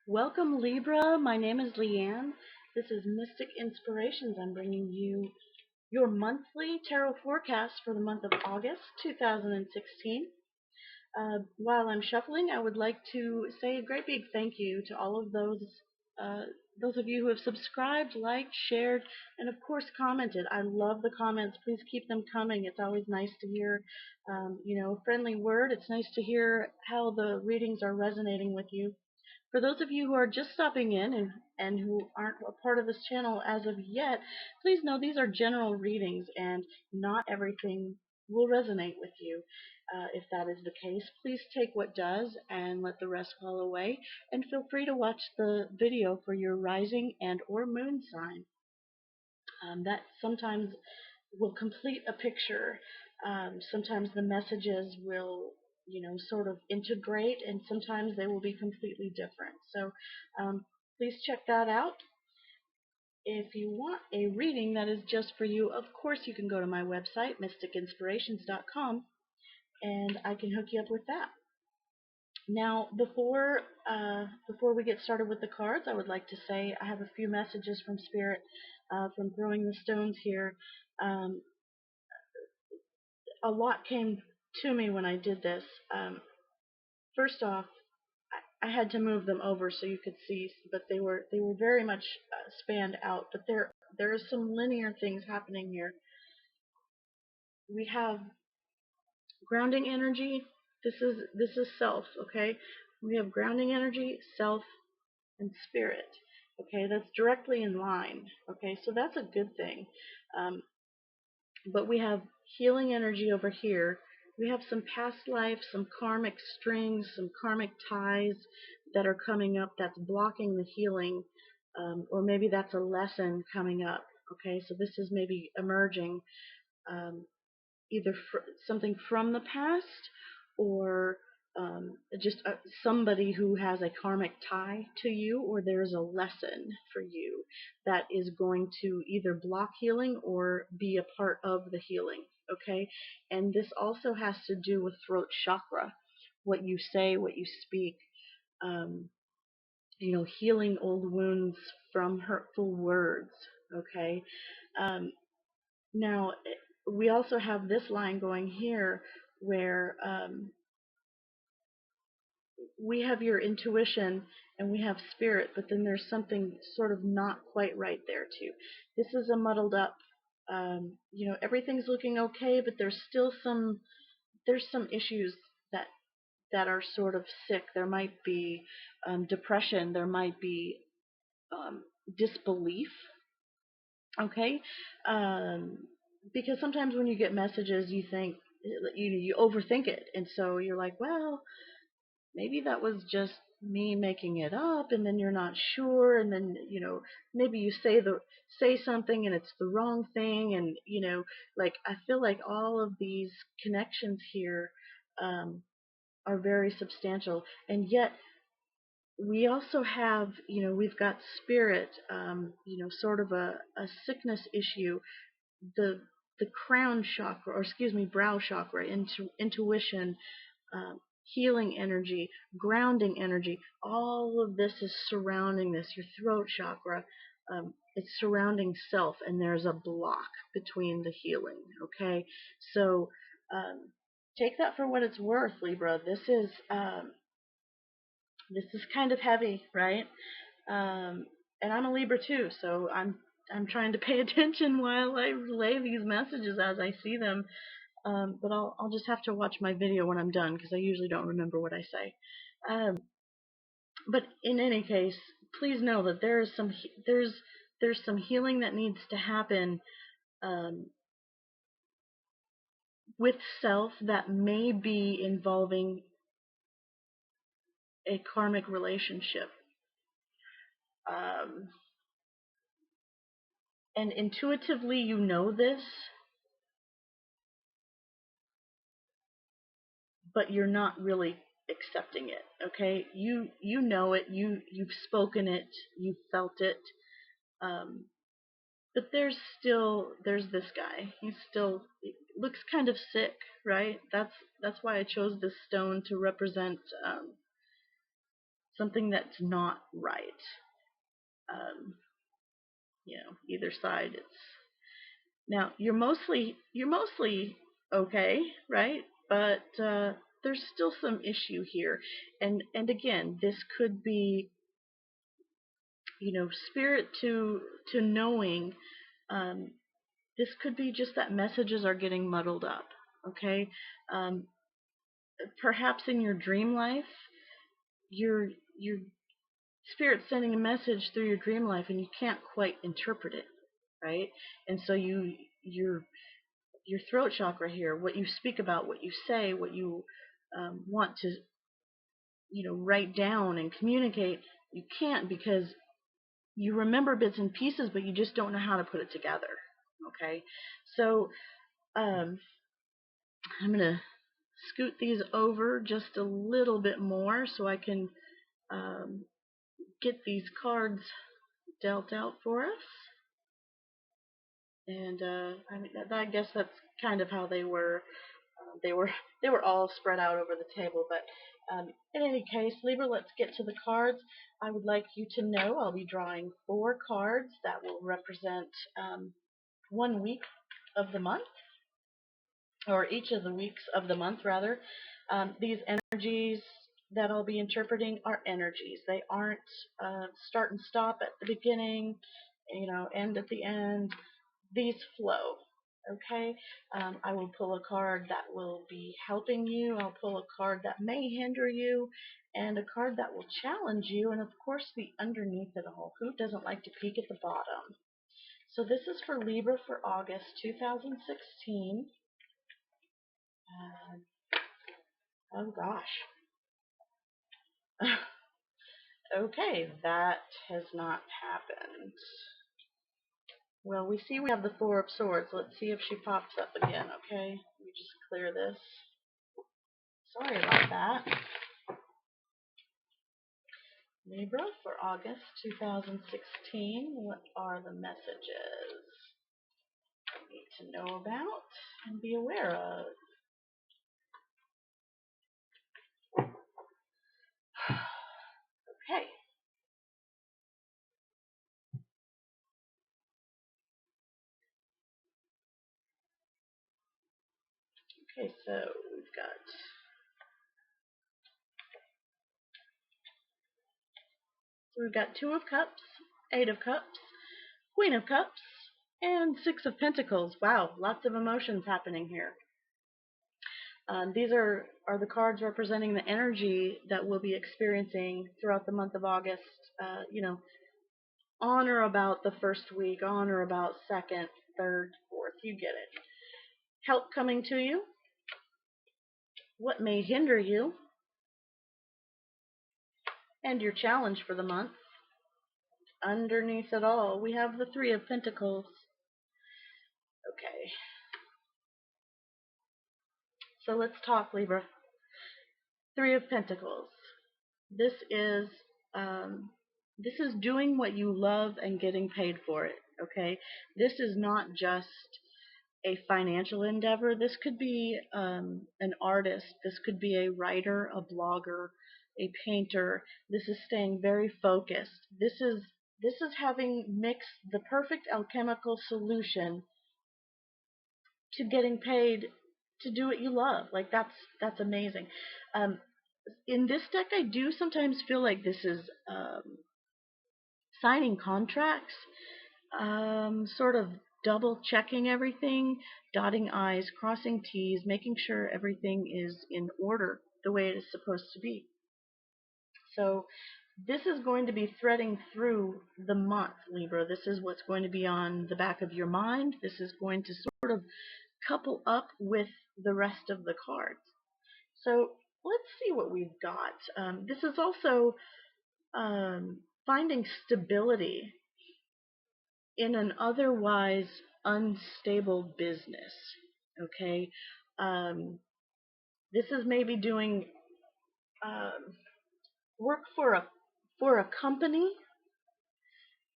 Welcome, Libra. My name is Leanne. This is Mystic Inspirations. I'm bringing you your monthly tarot forecast for the month of August 2016. While I'm shuffling, I would like to say a great big thank you to all of uh, those of you who have subscribed, liked, shared, and of course commented. I love the comments. Please keep them coming. It's always nice to hear, a friendly word. It's nice to hear how the readings are resonating with you. For those of you who are just stopping in and who aren't a part of this channel as of yet, please know these are general readings and not everything will resonate with you. If that is the case, please take what does and let the rest fall away, and feel free to watch the video for your rising and or moon sign. That sometimes will complete a picture. Sometimes the messages will, sort of integrate, and sometimes they will be completely different. So please check that out. If you want a reading that is just for you, of course you can go to my website, mysticinspirations.com, and I can hook you up with that. Now, before we get started with the cards, I would like to say I have a few messages from Spirit from throwing the stones here. Um, a lot came to me when I did this. First off, I had to move them over so you could see, but they were very much spanned out. But there are some linear things happening here. We have grounding energy. This is self, okay? We have grounding energy, self, and spirit. Okay, that's directly in line. Okay, so that's a good thing. Um, but we have healing energy over here. We have some past life, some karmic strings, some karmic ties that are coming up that's blocking the healing, or maybe that's a lesson coming up. Okay, so this is maybe emerging, um, either something from the past or just somebody who has a karmic tie to you, or there's a lesson for you that is going to either block healing or be a part of the healing. Okay, and this also has to do with throat chakra, what you say, what you speak, um, healing old wounds from hurtful words. Okay, um, now we also have this line going here where we have your intuition and we have spirit, but then there's something sort of not quite right there too. This is a muddled up, everything's looking okay, but there's some issues that are sort of sick. There might be depression. There might be disbelief. Okay, um, because sometimes when you get messages, you think you overthink it, and so you're like, well, maybe that was just me making it up, and then you're not sure, and then maybe you say something and it's the wrong thing, and like I feel like all of these connections here um, are very substantial, and yet we also have, we've got spirit, sort of a sickness issue, the crown chakra, or excuse me, brow chakra, intuition, um, healing energy, grounding energy. All of this is surrounding this. Your throat chakra, it's surrounding self, and there's a block between the healing. Okay, so take that for what it's worth, Libra. This is kind of heavy, right? And I'm a Libra too, so I'm trying to pay attention while I relay these messages as I see them. But I'll just have to watch my video when I'm done because I usually don't remember what I say. But in any case, please know that there's some healing that needs to happen um, with self that may be involving a karmic relationship. Um, and intuitively, you know this, but you're not really accepting it. Okay, you know it, you've spoken it, you've felt it, um, but there's this guy. He looks kind of sick, right? That's why I chose this stone to represent something that's not right. Um, either side. It's now you're mostly okay, right? But there's still some issue here, and again, this could be spirit to knowing. Um, this could be just that messages are getting muddled up. Okay, um, perhaps in your dream life, your spirit's sending a message through your dream life, and you can't quite interpret it, right? And so your throat chakra here, what you speak about, what you say, what you want to write down and communicate, you can't because you remember bits and pieces, but you just don't know how to put it together. Okay, so I'm gonna scoot these over just a little bit more so I can um, get these cards dealt out for us. And I guess that's kind of how they were. They were they were all spread out over the table. But in any case, Libra, let's get to the cards. I would like you to know I'll be drawing 4 cards that will represent 1 week of the month, or each of the weeks of the month, rather. These energies that I'll be interpreting are energies. They aren't start and stop at the beginning, end at the end. These flow. Okay, I will pull a card that will be helping you. I'll pull a card that may hinder you, and a card that will challenge you, and of course the underneath it all. Who doesn't like to peek at the bottom? So this is for Libra for August 2016. Oh gosh. Okay, that has not happened. Well, we see we have the 4 of Swords. Let's see if she pops up again, okay? Let me just clear this. Sorry about that. Libra for August 2016. What are the messages I need to know about and be aware of? Okay. Okay, so we've got 2 of Cups, 8 of Cups, Queen of Cups, and 6 of Pentacles. Wow, lots of emotions happening here. These are the cards representing the energy that we'll be experiencing throughout the month of August. On or about the first week, on or about second, third, fourth, you get it. Help coming to you. What may hinder you? And your challenge for the month. Underneath it all, we have the 3 of Pentacles. Okay. So let's talk, Libra. 3 of Pentacles. This is doing what you love and getting paid for it. Okay. This is not just a financial endeavor. This could be an artist. This could be a writer, a blogger, a painter. This is staying very focused. This is having mixed the perfect alchemical solution to getting paid to do what you love. Like that's amazing. In this deck, I do sometimes feel like this is signing contracts, sort of double checking everything, dotting I's, crossing T's, making sure everything is in order the way it is supposed to be. So this is going to be threading through the month, Libra. This is what's going to be on the back of your mind. This is going to sort of couple up with the rest of the cards. So let's see what we've got. This is also finding stability in an otherwise unstable business. Okay, this is maybe doing work for a company.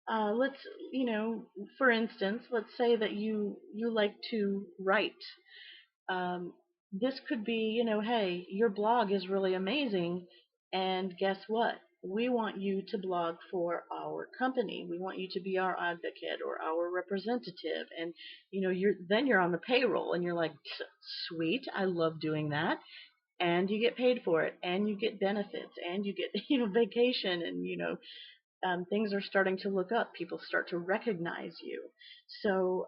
Let's for instance, let's say that you like to write. This could be, hey, your blog is really amazing, and guess what? we want you to blog for our company. We want you to be our advocate or our representative. And, you're on the payroll and you're like, sweet, I love doing that. And you get paid for it and you get benefits and you get, vacation and, things are starting to look up. People start to recognize you. So,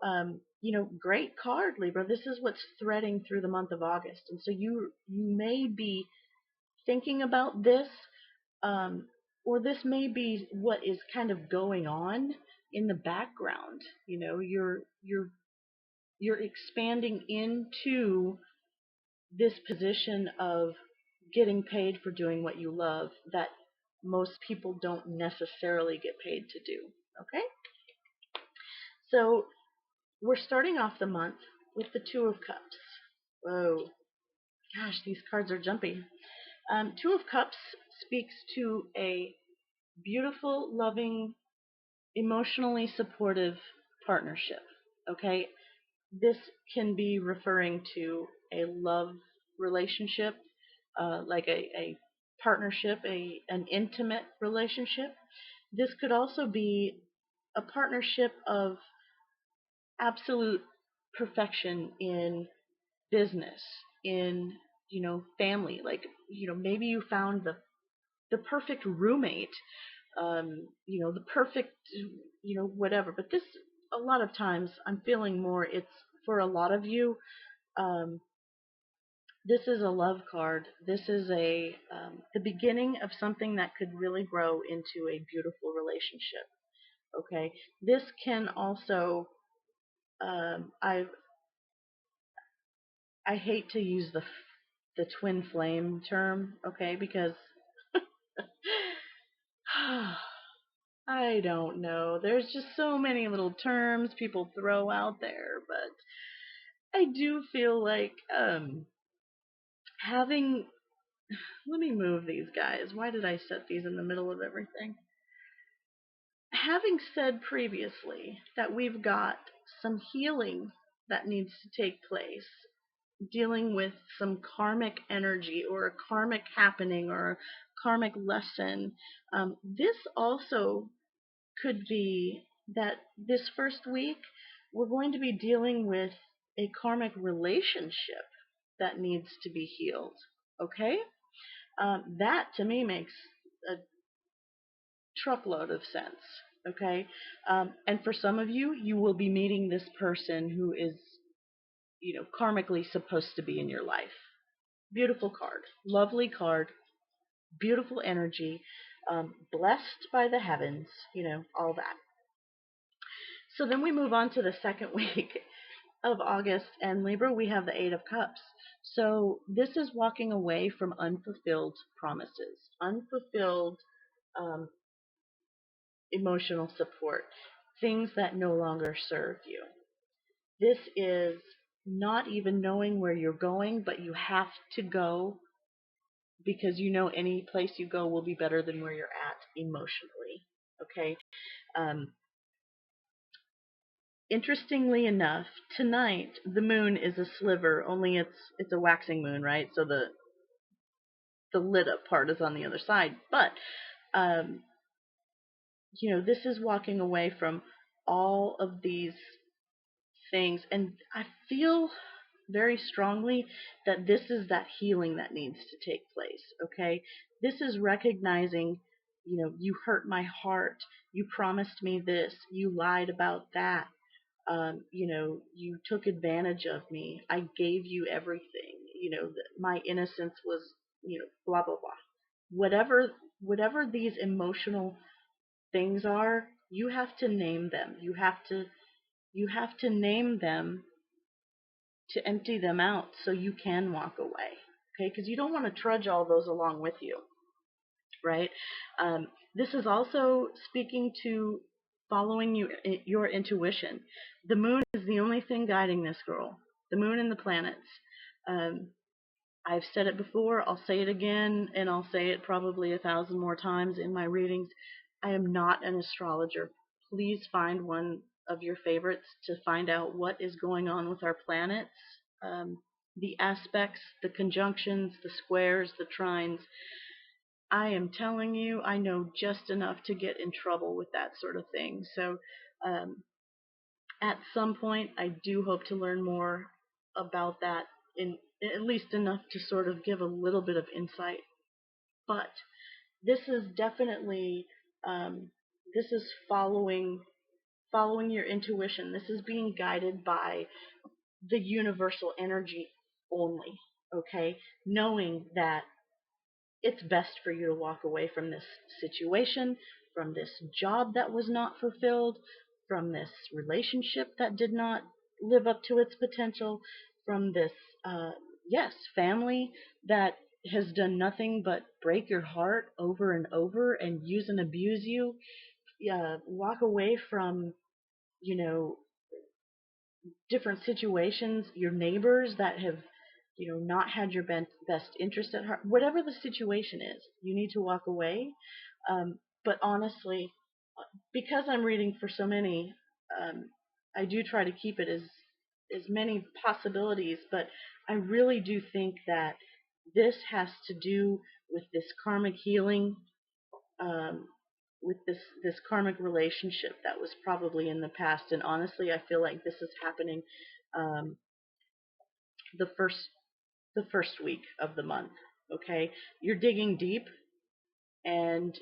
great card, Libra. This is what's threading through the month of August. And so you may be thinking about this, or this may be what is kind of going on in the background. You're expanding into this position of getting paid for doing what you love that most people don't necessarily get paid to do. Okay? So we're starting off the month with the Two of Cups. Whoa. Gosh, these cards are jumpy. Two of Cups speaks to a beautiful, loving, emotionally supportive partnership. Okay? This can be referring to a love relationship, like a partnership, an intimate relationship. This could also be a partnership of absolute perfection in business, in family. Like maybe you found the perfect roommate, the perfect whatever. But this, a lot of times, I'm feeling more. It's for a lot of you. This is a love card. This is the beginning of something that could really grow into a beautiful relationship. Okay, this can also. I hate to use the twin flame term, okay, because I don't know. There's just so many little terms people throw out there, but I do feel like having. Let me move these guys. Why did I set these in the middle of everything? Having said previously that we've got some healing that needs to take place, dealing with some karmic energy or a karmic happening or a karmic lesson, this also could be that this first week we're going to be dealing with a karmic relationship that needs to be healed. Okay? That to me makes a truckload of sense. Okay? And for some of you, you will be meeting this person who is, karmically supposed to be in your life. Beautiful card. Lovely card. Beautiful energy. Blessed by the heavens. All that. So then we move on to the second week of August, and Libra, we have the Eight of Cups. So this is walking away from unfulfilled promises, unfulfilled emotional support, things that no longer serve you. This is not even knowing where you're going, but you have to go because any place you go will be better than where you're at emotionally. Okay? Interestingly enough, tonight the moon is a sliver, only it's a waxing moon, right? So the lit up part is on the other side. But this is walking away from all of these things, and I feel very strongly that this is that healing that needs to take place. Okay, this is recognizing, you hurt my heart, you promised me this, you lied about that. You took advantage of me. I gave you everything. My innocence was, blah blah blah. Whatever these emotional things are, you have to name them. You have to name them to empty them out so you can walk away. Okay, because you don't want to trudge all those along with you, right? This is also speaking to following your intuition. The moon is the only thing guiding this girl. The moon and the planets. I've said it before, I'll say it again, and I'll say it probably 1,000 more times in my readings. I am not an astrologer. Please find one of your favorites to find out what is going on with our planets, the aspects, the conjunctions, the squares, the trines. I am telling you, I know just enough to get in trouble with that sort of thing. So, um, at some point, I do hope to learn more about that, in at least enough to sort of give a little bit of insight. But this is definitely this is following your intuition. This is being guided by the universal energy only. Okay, knowing that it's best for you to walk away from this situation, from this job that was not fulfilled, from this relationship that did not live up to its potential, from this, uh, yes, family that has done nothing but break your heart over and over and use and abuse you. Walk away from, you know, different situations, your neighbors that have, not had your best interest at heart. Whatever the situation is, you need to walk away. But honestly, because I'm reading for so many, I do try to keep it as many possibilities. But I really do think that this has to do with this karmic healing, um, with this karmic relationship that was probably in the past. And honestly, I feel like this is happening um, the first week of the month. Okay, you're digging deep and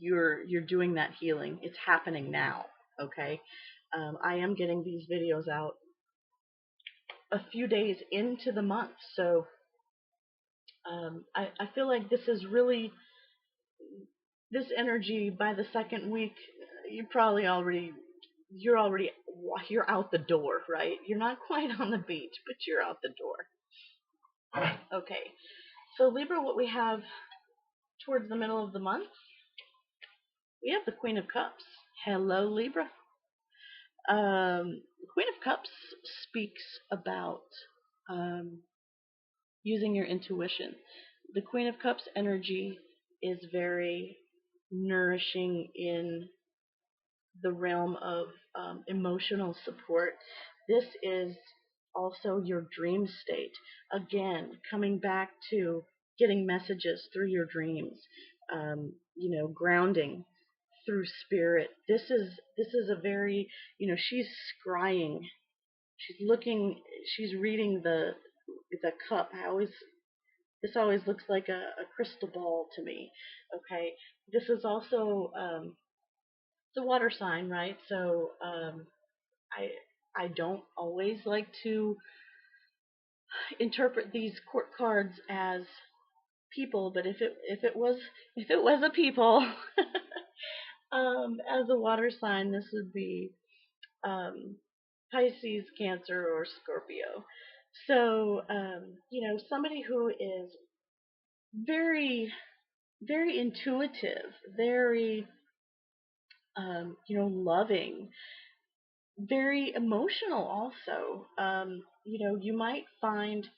you're doing that healing. It's happening now. Okay, I am getting these videos out a few days into the month, so I feel like this is really this energy. By the second week, you're already you're out the door, right? You're not quite on the beach, but you're out the door. Okay, so Libra, what we have towards the middle of the month, we have the Queen of Cups. Hello, Libra. Queen of Cups speaks about um, using your intuition. The Queen of Cups energy is very nourishing in the realm of emotional support. This is also your dream state. Again, coming back to getting messages through your dreams, grounding through spirit. This is a very, she's scrying. She's looking. She's reading the cup. This always looks like a crystal ball to me. Okay, this is also it's a water sign, right? So I don't always like to interpret these court cards as people, but if it was a people, as a water sign, this would be um, Pisces, Cancer, or Scorpio. So somebody who is very very intuitive, very loving, very emotional also. You might find,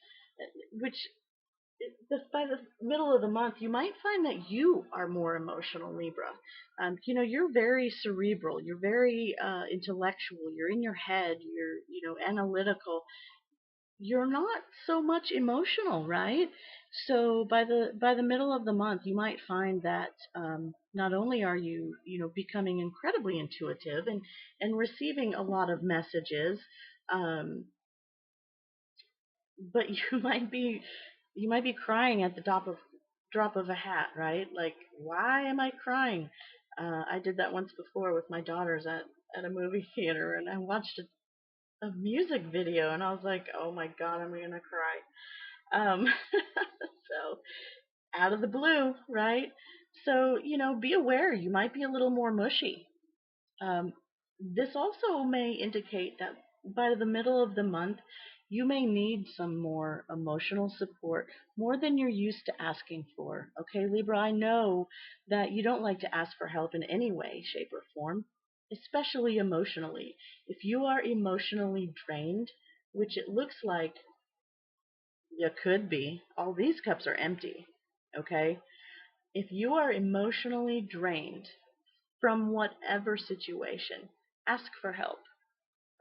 which by the middle of the month, you might find that you are more emotional, Libra. You're very cerebral, you're very intellectual, you're in your head, you're, analytical. You're not so much emotional, right? So by the middle of the month, you might find that not only are you becoming incredibly intuitive and receiving a lot of messages, um, but you might be crying at the drop of a hat, right? Like, why am I crying? I did that once before with my daughters at a movie theater, and I watched a music video, and I was like, oh my god, I'm gonna cry. So out of the blue, right? So be aware. You might be a little more mushy. Um, this also may indicate that by the middle of the month, you may need some more emotional support, more than you're used to asking for. Okay, Libra, I know that you don't like to ask for help in any way, shape, or form, especially emotionally. If you are emotionally drained, which it looks like you could be, all these cups are empty. Okay? If you are emotionally drained from whatever situation, ask for help.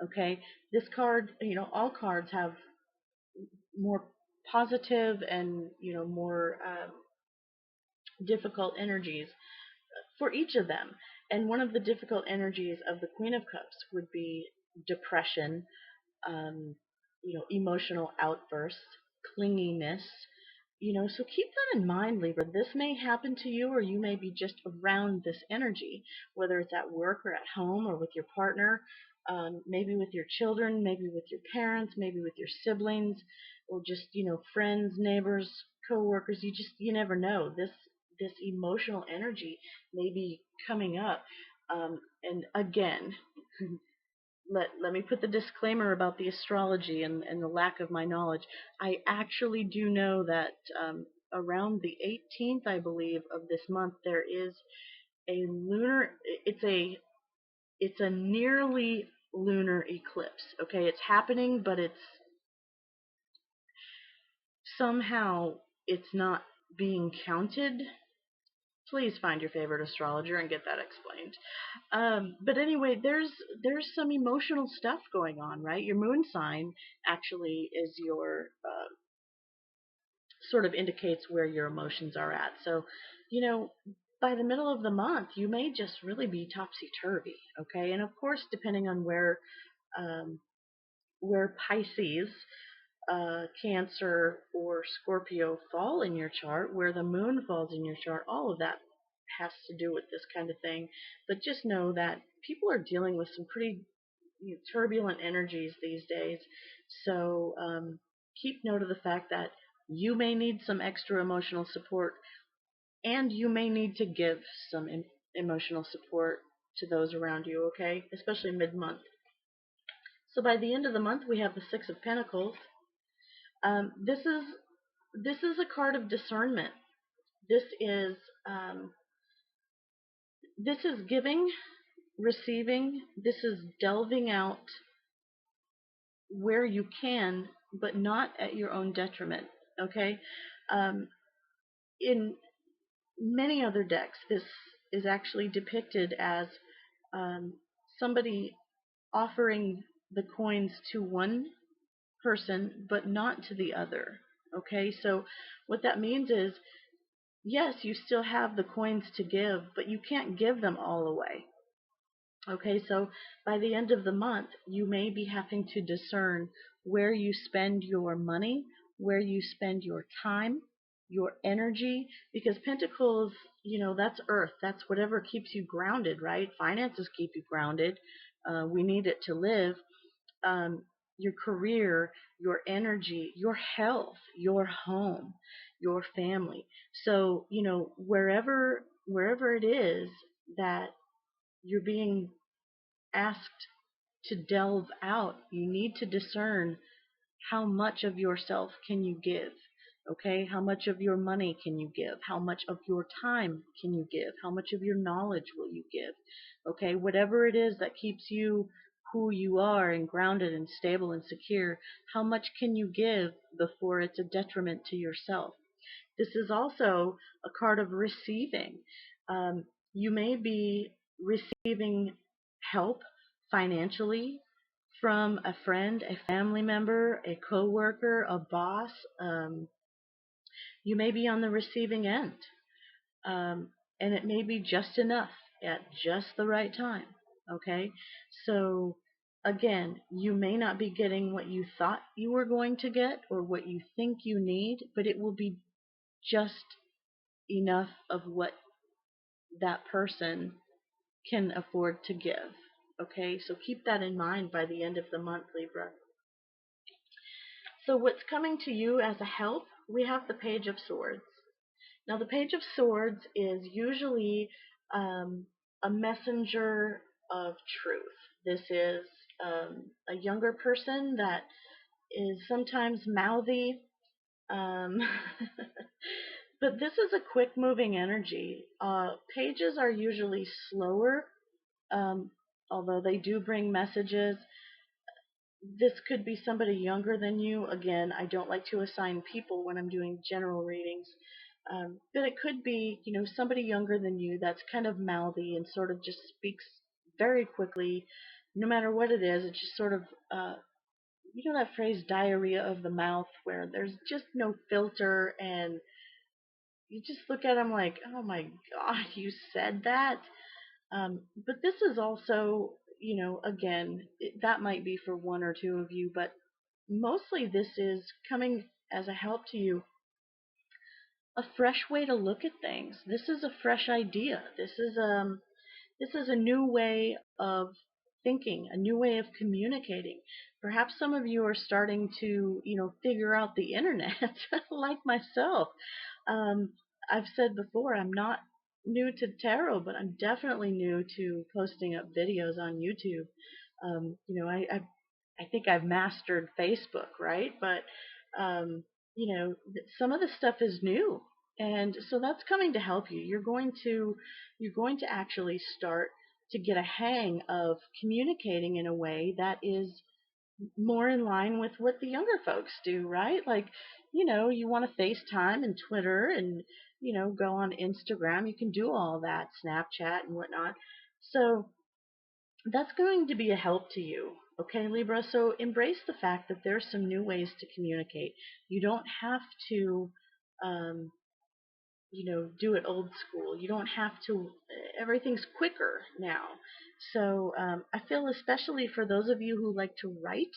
Okay, this card, all cards have more positive and more difficult energies for each of them. And one of the difficult energies of the Queen of Cups would be depression, um, emotional outbursts, clinginess. So keep that in mind, Libra. This may happen to you, or you may be just around this energy, whether it's at work or at home or with your partner, maybe with your children, maybe with your parents, maybe with your siblings, or just friends, neighbors, coworkers. You never know. This emotional energy may be coming up. And again, let me put the disclaimer about the astrology and the lack of my knowledge. I actually do know that around the 18th, I believe, of this month, there is a lunar. It's a nearly lunar eclipse. Okay, it's happening, but somehow it's not being counted. Please find your favorite astrologer and get that explained. But anyway, there's some emotional stuff going on, right? Your moon sign actually is your sort of indicates where your emotions are at. So, you know, by the middle of the month, you may just really be topsy turvy, okay? And of course, depending on um, where Pisces, Cancer, or Scorpio fall in your chart, where the moon falls in your chart, all of that has to do with this kind of thing. But just know that people are dealing with some pretty turbulent energies these days. So keep note of the fact that you may need some extra emotional support, and you may need to give some emotional support to those around you, okay? Especially mid-month. So by the end of the month, we have the Six of Pentacles. Um, this is this is a card of discernment. This is um, this is giving, receiving. This is delving out where you can, but not at your own detriment. Okay. Um, in many other decks, this is actually depicted as um, somebody offering the coins to one person, but not to the other. Okay, so what that means is, yes, you still have the coins to give, but you can't give them all away. Okay, so by the end of the month, you may be having to discern where you spend your money, where you spend your time, your energy, because Pentacles, that's earth. That's whatever keeps you grounded, right? Finances keep you grounded. We need it to live. Um, your career, your energy, your health, your home, your family. So, wherever it is that you're being asked to delve out, you need to discern how much of yourself can you give. Okay, how much of your money can you give? How much of your time can you give? How much of your knowledge will you give? Okay, whatever it is that keeps you who you are and grounded and stable and secure, how much can you give before it's a detriment to yourself? This is also a card of receiving. You may be receiving help financially from a friend, a family member, a coworker, a boss. You may be on the receiving end, and it may be just enough at just the right time. Okay, so again, you may not be getting what you thought you were going to get or what you think you need, but it will be just enough of what that person can afford to give. Okay, so keep that in mind by the end of the month, Libra. So what's coming to you as a help? We have the Page of Swords. Now the Page of Swords is usually a messenger of truth. This is a younger person that is sometimes mouthy, um, but this is a quick moving energy. Pages are usually slower, um, although they do bring messages. This could be somebody younger than you. Again, I don't like to assign people when I'm doing general readings. But it could be, somebody younger than you that's kind of mouthy and sort of just speaks very quickly. No matter what it is, it's just sort of, that phrase diarrhea of the mouth where there's just no filter, and you just look at them like, oh my God, you said that. But this is also, again, that might be for one or two of you, but mostly this is coming as a help to you, a fresh way to look at things. This is a fresh idea. This is a new way of thinking, a new way of communicating. Perhaps some of you are starting to, figure out the internet, like myself. Um, I've said before, I'm not new to tarot, but I'm definitely new to posting up videos on YouTube. I think I've mastered Facebook, right? But some of the stuff is new, and so that's coming to help you. You're going to actually start to get a hang of communicating in a way that is more in line with what the younger folks do, right? Like, you want to FaceTime and Twitter and, go on Instagram. You can do all that, Snapchat and whatnot. So that's going to be a help to you. Okay, Libra. So embrace the fact that there's some new ways to communicate. You don't have to, um, do it old school. You don't have to, everything's quicker now. So I feel especially for those of you who like to write,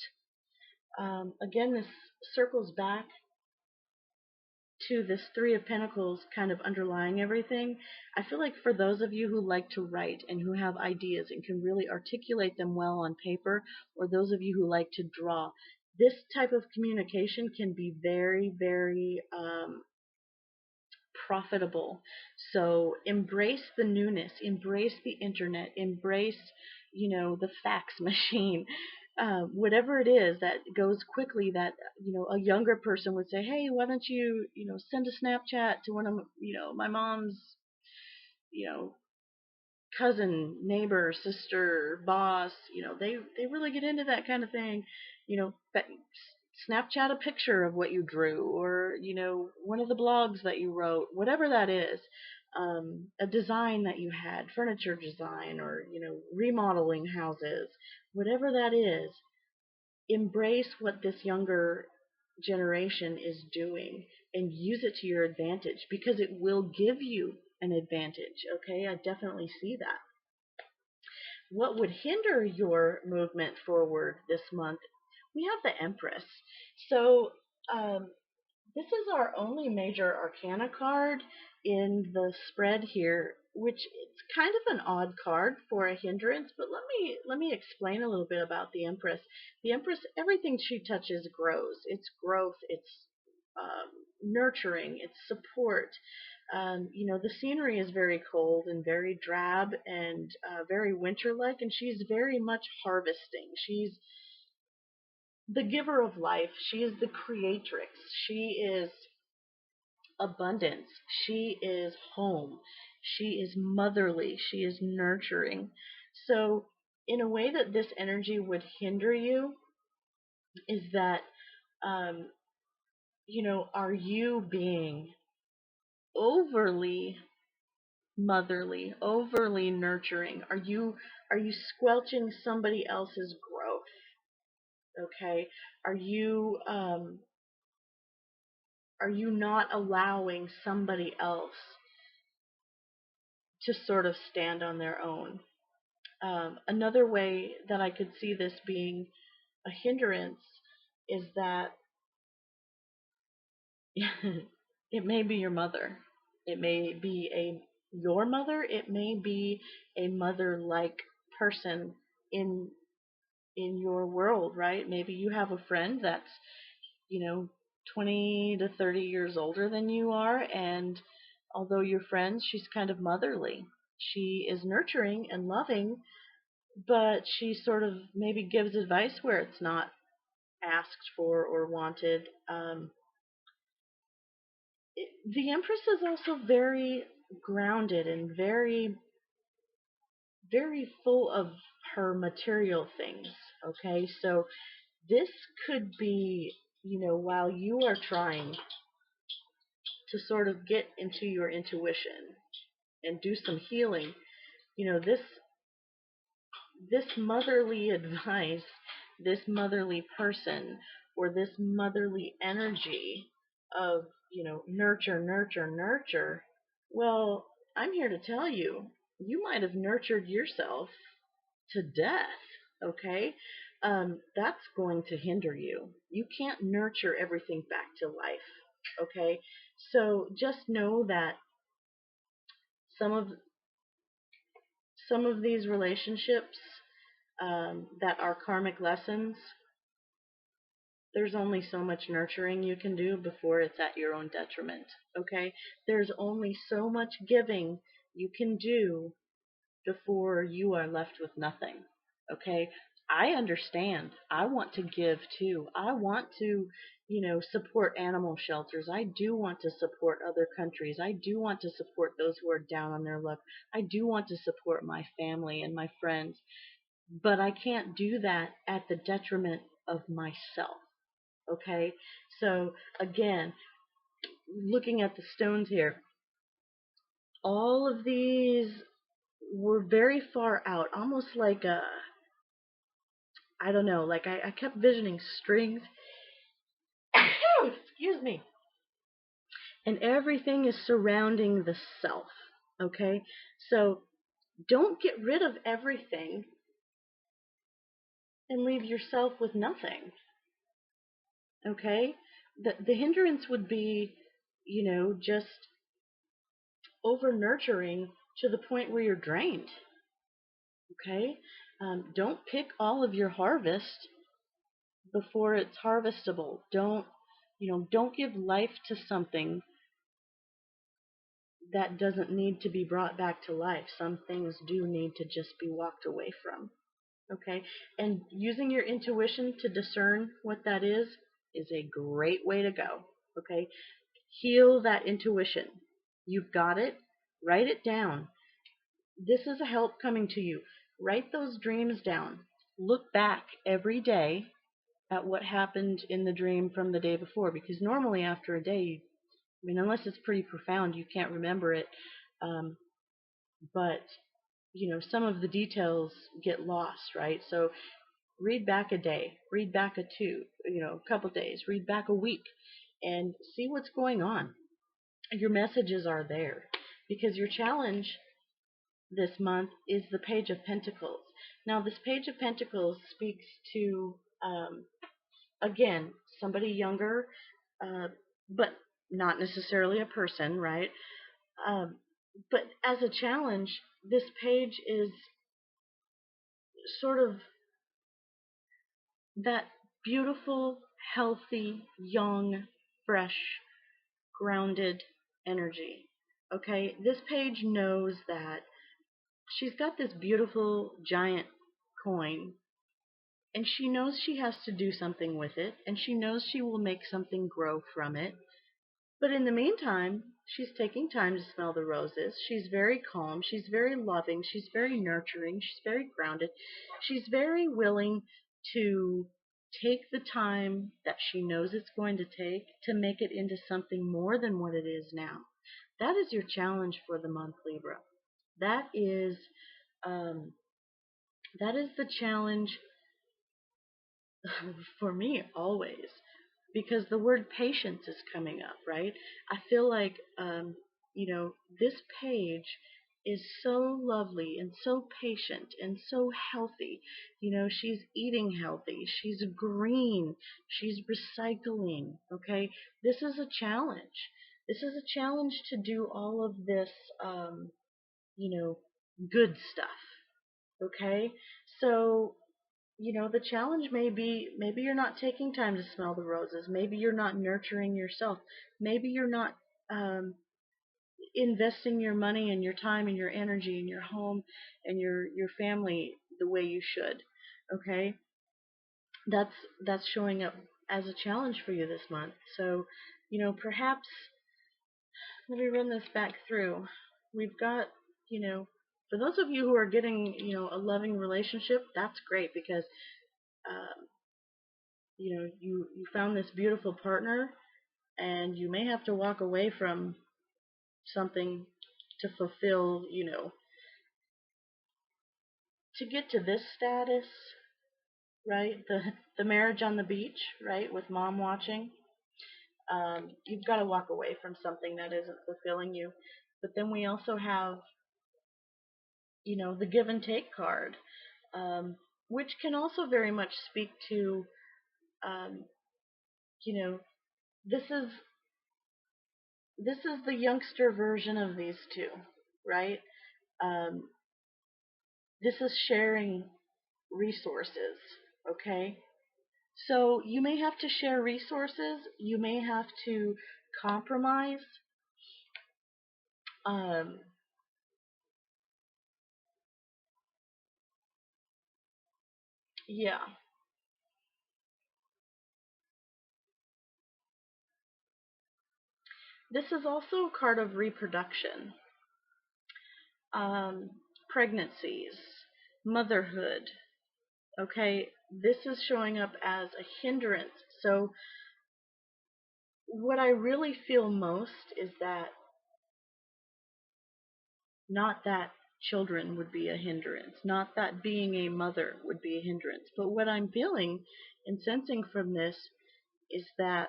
again, this circles back to this Three of Pentacles kind of underlying everything. I feel like for those of you who like to write and who have ideas and can really articulate them well on paper, or those of you who like to draw, this type of communication can be very, very profitable. So embrace the newness, embrace the internet, embrace, the fax machine. Whatever it is that goes quickly, that a younger person would say, hey, why don't you send a Snapchat to one of my mom's you know cousin, neighbor, sister, boss. They really get into that kind of thing. But Snapchat a picture of what you drew, or one of the blogs that you wrote, whatever that is. A design that you had, furniture design, or remodeling houses, whatever that is. Embrace what this younger generation is doing and use it to your advantage, because it will give you an advantage. Okay, I definitely see that. What would hinder your movement forward this month? We have the Empress. So um, this is our only major arcana card in the spread here, which it's kind of an odd card for a hindrance, but let me explain a little bit about the Empress. The Empress, everything she touches grows. It's growth, it's nurturing, it's support. The scenery is very cold and very drab and very winter-like, and she's very much harvesting. She's the giver of life. She is the creatrix. She is abundance. She is home. She is motherly. She is nurturing. So, in a way that this energy would hinder you is that, um, are you being overly motherly, overly nurturing? Are you squelching somebody else's growth? Okay, are you um, are you not allowing somebody else to sort of stand on their own? Another way that I could see this being a hindrance is that it may be your mother. It may be your mother. It may be a mother-like person in your world, right? Maybe you have a friend that's, you know, 20 to 30 years older than you are, and although you're friends, she's kind of motherly. She is nurturing and loving, but she sort of maybe gives advice where it's not asked for or wanted. The Empress is also very grounded and very, very full of her material things. Okay, so this could be, while you are trying to sort of get into your intuition and do some healing, this motherly advice, this motherly person, or this motherly energy of, nurture, nurture, nurture. Well, I'm here to tell you, you might have nurtured yourself to death, okay? That's going to hinder you. You can't nurture everything back to life, okay? So just know that some of some of these relationships that are karmic lessons, there's only so much nurturing you can do before it's at your own detriment, okay? There's only so much giving you can do before you are left with nothing. Okay? I understand. I want to give too. I want to, support animal shelters. I do want to support other countries. I do want to support those who are down on their luck. I do want to support my family and my friends. But I can't do that at the detriment of myself. Okay? So, again, looking at the stones here, all of these were very far out, almost like I don't know, like I kept visioning strings. Excuse me. And everything is surrounding the self. Okay? So don't get rid of everything and leave yourself with nothing. Okay? The hindrance would be, just over nurturing to the point where you're drained. Okay? Don't pick all of your harvest before it's harvestable. Don't give life to something that doesn't need to be brought back to life. Some things do need to just be walked away from. Okay? And using your intuition to discern what that is a great way to go. Okay? Heal that intuition. You've got it. Write it down. This is a help coming to you. Write those dreams down. Look back every day at what happened in the dream from the day before, because normally after a day, unless it's pretty profound, you can't remember it. But some of the details get lost, right? So read back a day, read back a couple days, read back a week, and see what's going on. Your messages are there, because your challenge this month is the Page of Pentacles. Now, this Page of Pentacles speaks to again, somebody younger, but not necessarily a person, right? But as a challenge, this page is sort of that beautiful, healthy, young, fresh, grounded energy. Okay, this page knows that she's got this beautiful giant coin, and she knows she has to do something with it, and she knows she will make something grow from it. But in the meantime, she's taking time to smell the roses. She's very calm. She's very loving. She's very nurturing. She's very grounded. She's very willing to take the time that she knows it's going to take to make it into something more than what it is now. That is your challenge for the month, Libra. That is um, the challenge for me always, because the word patience is coming up, right? I feel like, this page is so lovely and so patient and so healthy. She's eating healthy. She's green. She's recycling. Okay. This is a challenge. This is a challenge to do all of this, you know, good stuff. Okay. So the challenge may be, maybe you're not taking time to smell the roses. Maybe you're not nurturing yourself. Maybe you're not investing your money and your time and your energy in your home and your family the way you should. Okay, that's showing up as a challenge for you this month. So, perhaps let me run this back through. We've got, for those of you who are getting, a loving relationship, that's great, because um, you found this beautiful partner, and you may have to walk away from something to fulfill, to get to this status, right? The marriage on the beach, right, with mom watching. You've got to walk away from something that isn't fulfilling you. But then we also have, the give and take card, um, which can also very much speak to, um, you know, this is this is the youngster version of these two, right? Um, this is sharing resources, okay? So you may have to share resources, you may have to compromise. Um, yeah, this is also a card of reproduction, um, pregnancies, motherhood. Okay, this is showing up as a hindrance. So what I really feel most is that not that children would be a hindrance, not that being a mother would be a hindrance, but what I'm feeling and sensing from this is that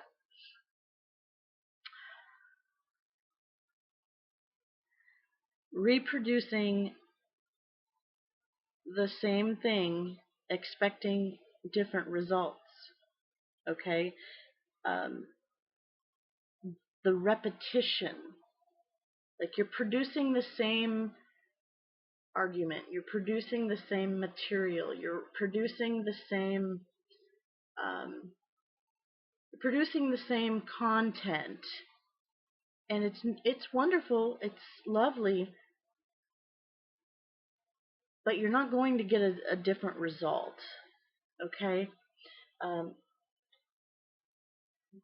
reproducing the same thing, expecting different results, okay? Um, the repetition, like you're producing the same argument, you're producing the same material, you're producing the same um, producing the same content, and it's wonderful, it's lovely, but you're not going to get a different result, okay? Um,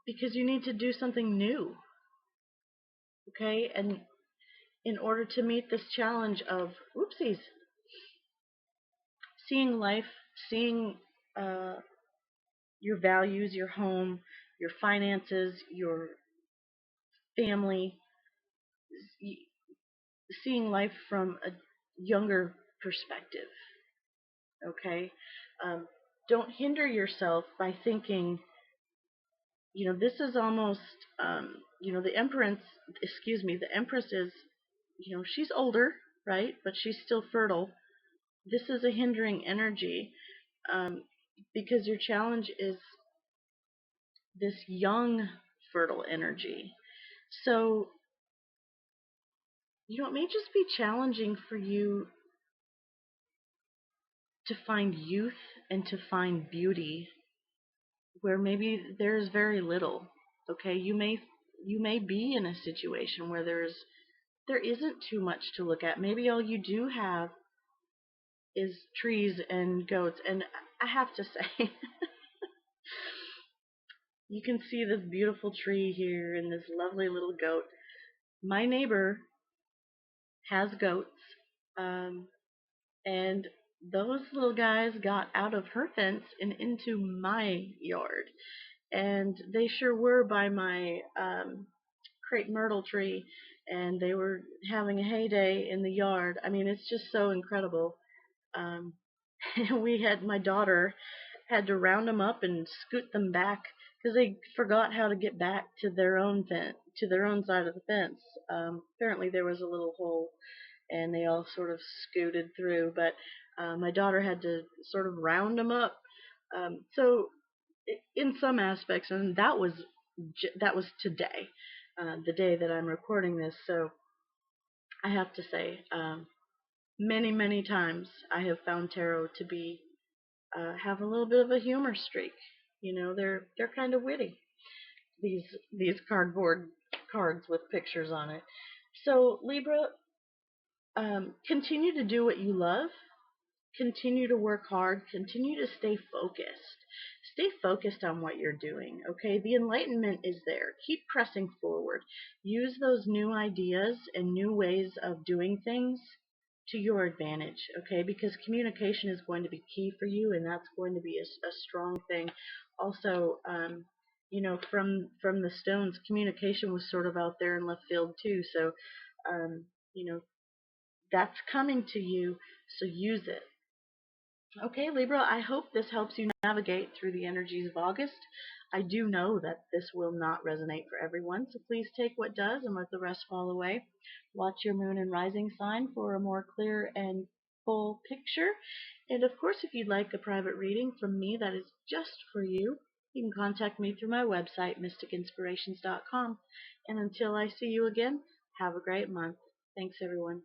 because you need to do something new, okay? And in order to meet this challenge of oopsies, seeing life, seeing uh, your values, your home, your finances, your family, seeing life from a younger perspective. Okay, um, don't hinder yourself by thinking. This is almost. The empress. Excuse me. The empress is. She's older, right? But she's still fertile. This is a hindering energy, um, because your challenge is this young, fertile energy. So, it may just be challenging for you to find youth and to find beauty where maybe there's very little. Okay, you may be in a situation where there isn't too much to look at. Maybe all you do have is trees and goats. And I have to say, you can see this beautiful tree here and this lovely little goat. My neighbor has goats, um, and those little guys got out of her fence and into my yard. And they sure were by my crepe myrtle tree, and they were having a heyday in the yard. I mean, it's just so incredible. Um, my daughter had to round them up and scoot them back because they forgot how to get back to their own to their own side of the fence. Apparently, there was a little hole, and they all sort of scooted through. But my daughter had to sort of round them up. So in some aspects, and that was today, the day that I'm recording this. So I have to say, many many times I have found tarot to be have a little bit of a humor streak. They're kind of witty. These cardboard cards with pictures on it. So Libra, continue to do what you love. Continue to work hard, continue to stay focused. Stay focused on what you're doing, okay? The enlightenment is there. Keep pressing forward. Use those new ideas and new ways of doing things to your advantage, okay? Because communication is going to be key for you, and that's going to be a strong thing. Also, from the stones, communication was sort of out there in left field too. So, um, you know, that's coming to you, so use it. Okay, Libra, I hope this helps you navigate through the energies of August. I do know that this will not resonate for everyone, so please take what does and let the rest fall away. Watch your moon and rising sign for a more clear and full picture. And of course, if you'd like a private reading from me that is just for you, you can contact me through my website, mysticinspirations.com. And until I see you again, have a great month. Thanks, everyone.